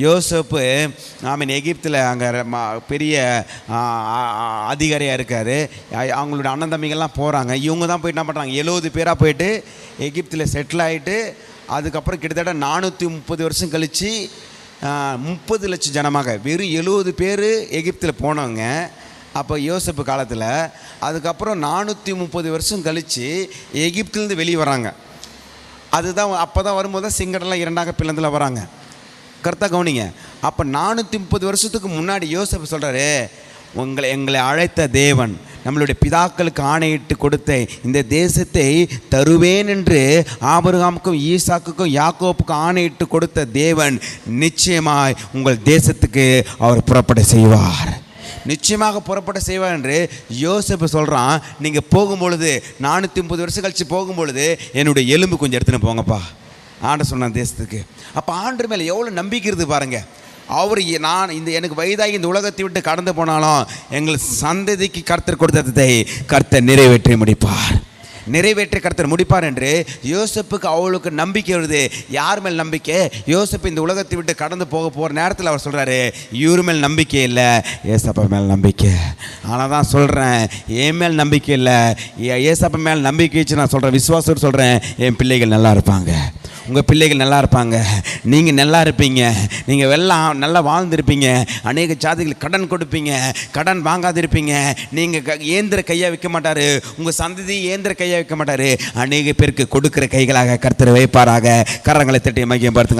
யோசேப்பு எகிப்தில் அங்கே பெரிய அதிகாரியாக இருக்கார். அவங்களோட அண்ணன் தம்பிகள்லாம் போகிறாங்க. இவங்க தான் போய்ட்டு என்ன பண்ணுறாங்க, 70 பேராக போயிட்டு எகிப்தில் செட்டில் ஆகிட்டு அதுக்கப்புறம் கிட்டத்தட்ட 430 வருஷம் கழித்து 30 லட்சம் ஜனமாக வெறும் 70 பேர் எகிப்தில் போனவங்க. அப்போ யோசேப்பு காலத்தில் அதுக்கப்புறம் 430 வருஷம் கழித்து எகிப்திலேருந்து வெளியே வராங்க. அதுதான் அப்போ தான் வரும்போது தான் சிங்கடெல்லாம் 2ஆக பிளந்தில் வராங்க. கரெக்டாக கவனிங்க. அப்போ 430 வருஷத்துக்கு முன்னாடி யோசேப்பு சொல்கிறாரு, எங்களை அழைத்த தேவன், நம்மளுடைய பிதாக்களுக்கு ஆணையிட்டு கொடுத்த இந்த தேசத்தை தருவேன் என்று ஆபிரகாமுக்கும் ஈசாக்குக்கும் யாக்கோப்புக்கும் ஆணையிட்டு கொடுத்த தேவன் நிச்சயமாய் உங்கள் தேசத்துக்கு அவர் புறப்பட செய்வார், நிச்சயமாக புறப்பட செய்வார் என்று யோசேப்பு சொல்கிறான். நீங்கள் போகும்பொழுது 430 வருஷம் கழித்து போகும்பொழுது என்னுடைய எலும்பு கொஞ்சம் எடுத்துன்னு போங்கப்பா ஆண்டு சொன்னான் தேசத்துக்கு. அப்போ ஆண்டு மேலே எவ்வளோ நம்பிக்கை இருக்குது பாருங்கள். அவர் எனக்கு வயதாகி இந்த உலகத்தை விட்டு கடந்து போனாலும் எங்கள் சந்ததிக்கு கர்த்தர் கொடுத்ததை கர்த்தர் நிறைவேற்றி கர்த்தர் முடிப்பார் என்று யோசேப்புக்கு அவளுக்கு நம்பிக்கை வருது. யார் மேல் நம்பிக்கை? யோசேப்பு இந்த உலகத்தை விட்டு கடந்து போகிற நேரத்தில் அவர் சொல்கிறாரு, இவர் மேல் நம்பிக்கை இல்லை, ஏசப்பா மேல் நம்பிக்கை. ஆனால் தான் சொல்கிறேன், என் மேல் நம்பிக்கை இல்லை, ஏசப்பா மேல் நம்பிக்கை வச்சு நான் சொல்கிறேன், விசுவாசத்தோடு சொல்கிறேன், என் பிள்ளைகள் நல்லா இருப்பாங்க, உங்கள் பிள்ளைகள் நல்லா இருப்பாங்க, நீங்கள் நல்லா இருப்பீங்க, நீங்கள் நல்லா வாழ்ந்துருப்பீங்க, அநேக ஜாதிகளுக்கு கடன் கொடுப்பீங்க, கடன் வாங்காதிருப்பீங்க, நீங்கள் ஏந்திர கையாக வைக்க மாட்டார், உங்கள் சந்ததி ஏந்திர கையாக வைக்க மாட்டார், அநேக பேருக்கு கொடுக்குற கைகளாக கர்த்தர் வைப்பாராக. கரங்களை தட்டி மகிமைப்படுத்துங்க.